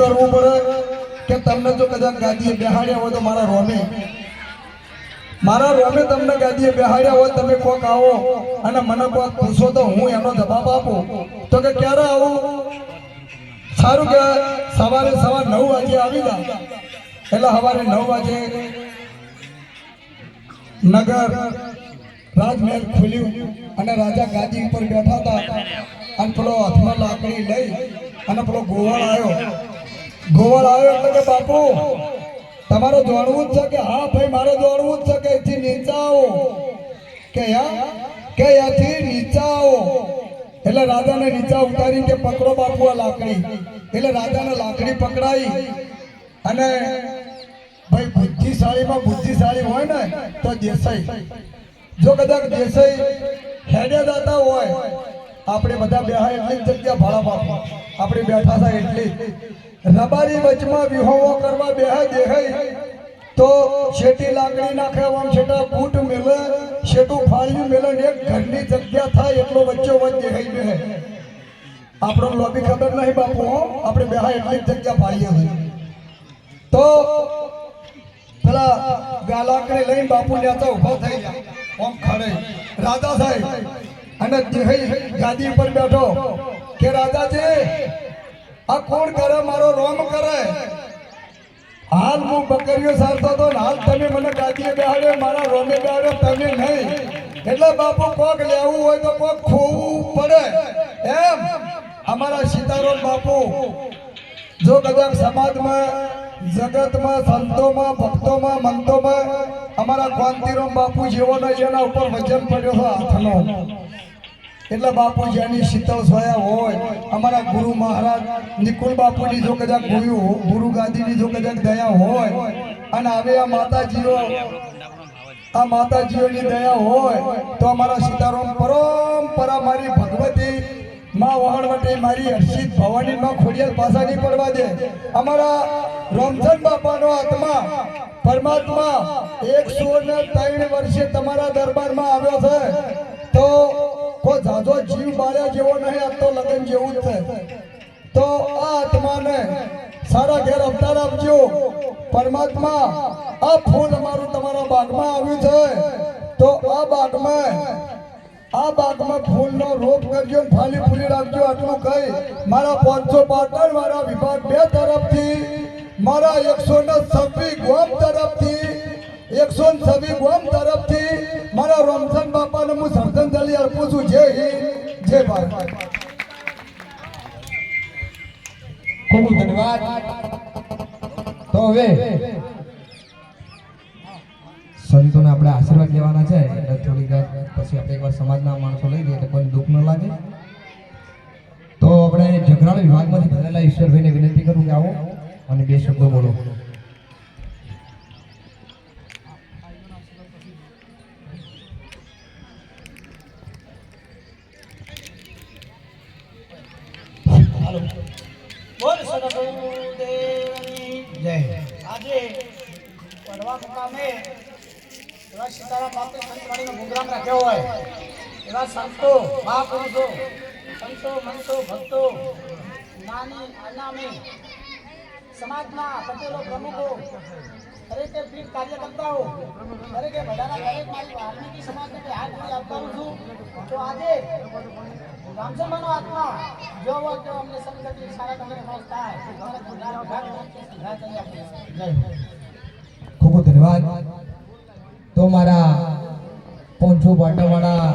કરવું પડે કે તમને જો કદાચ ગાદીએ બેહાડ્યા હોય તો મારા રોમે તમને ગાદીએ બેહાડ્યા હોય, તમે કોક આવો અને મને કોક પૂછો તો હું એનો જવાબ આપું તો કે ક્યારે આવું? સારું કે સવારે 9 વાગે આવી જા. એટલે સવારે 9 વાગે નગર રાજમહેલ ખુલ્યું અને રાજા ગાદી ઉપર બેઠા હતા અને પેલો હાથમાં લાકડી લઈ અને પેલો ગોવાળ આવ્યો એટલે કે બાપુ તમારે દોડવું જ છે? કે હા ભાઈ મારે દોડવું જ છે. કે અહીંથી નીચા આવો, કે અહીંયાથી નીચા આવો. એટલે રાજાને નીચા ઉતારી કે પકડો બાપુ આ લાકડી. એટલે રાજાને લાકડી પકડાઈ અને ભાઈ બુદ્ધિશાળી હોય ને તો દેસાઈ, જો કદાચ દેસાઈ હેડે જતા હોય, આપણે બધા બેહા એટલી જ જગ્યા ભાડા બાપુ આપણે બેઠા હતા એટલી રબારી વચમાં વિહોવો કરવા બેહા દેખાય તો શેટી લાકડી નાખે, આમ છેટા બૂટ મેલે, શેટું ફાળ્યું મેલે ને એક ઘરની જગ્યા થાય એટલો વચ્ચો વચ્ચ દેખાઈ બેહે. આપણો લોબી ખબર નહીં બાપુ, આપણે બેહા એટલી જ જગ્યા ફાળીએ છીએ. તો પેલા ગાલાકડી લઈને બાપુ નેતા ઉભા થઈ ગયા, આમ ખડે રાજા સાહેબ અને ગાદી ઉપર બેઠો કે રાજાજી આ કોણ કરે? મારો રોમ કરે. હાલ હું બકરીઓ સારતો તો હાલ તમે મને ગાદીએ બેહાડ્યો, મારા રોમે બેહાડ્યો, તમે નહીં. એટલે બાપુ કોક લેવું હોય તો કોક ખોવું પડે. એમ અમારા સીતારામ બાપુ જો કદાચ સમાજમાં, જગતમાં, સંતોમાં, ભક્તોમાં, મંતોમાં અમારા ક્રાંતિરામ બાપુ જેવો ને એના ઉપર વજન પડ્યો છે હાથનો. એટલે બાપુ જેની શીતળ છાયા હોય, અમારા ગુરુ મહારાજ નિકુલ બાપુની જો કદાચ ગુરુ ગાદીની જો કદાચ દયા હોય અને હવે આ માતાજીઓની દયા હોય તો અમારા સીતારામ પરંપરા મારી ભગવતી માં વહાણવટી મારી હર્ષિત ભવાની માં ખોડિયાર પાછા નહીં પડવા દે. અમારા રામચંદ બાપાનો આત્મા પરમાત્મા 103 વર્ષે તમારા દરબારમાં આવ્યો છે તો કોઈ જાજો જીવ બાળ્યા જેવો નહીં, આ તો લગન જેવું જ છે. તો આ આત્માને સારા ઘેર અવતાર આપજો. પરમાત્મા આ ફૂલ અમારું તમારા બાગમાં આવ્યું છે તો આ બાગમાં ફૂલનો રોપ કરજો, ફાલી ફૂલી રાખજો. આટલું કહી મારા 555 વાળા વિભાગ 2 તરફથી, મારા 126 ગોમ તરફથી, 126 ગોમ તરફથી મારા રામચંદ બાપાને હું શ્રદ્ધાંજલિ અર્પું છું. જય હિન્દ, જય ભારત. ખૂબ ધન્યવાદ. તો હવે સંતોને આપણે આશીર્વાદ લેવાના છે એટલે થોડીક પછી આપણે એકવાર સમાજના માણસો લઈ લઈએ એટલે કોઈ દુઃખ ન લાગે. તો આપણે ઝઘરાળા વિભાગમાંથી બનેલા ઈશ્વરભાઈને વિનંતી કરું કે આવો અને 2 શબ્દો બોલો. આજે પડવા મુકામે એવા સીતારામ બાપુ સંતવાણીનો પ્રોગ્રામ રાખ્યો હોય, એવા સંતો, મહાપુરુષો, સંતો, મંતો, ભક્તો, નાની અનામી સમાજના પટેલો, પ્રમુખો, દરેકે પીર કાર્યકર્તાઓ, દરેકે બધાના દરેક મારી વાલ્મીકી સમાજને હાથ જોડી આપવાનું છું. તો આજે રામચંદ્રનો આત્મા જો હોય તો અમને સંગતિ સારા તમને ખોસ થાય. ખૂબ ધન્યવાદ. તો મારા 500 વાટાવાળા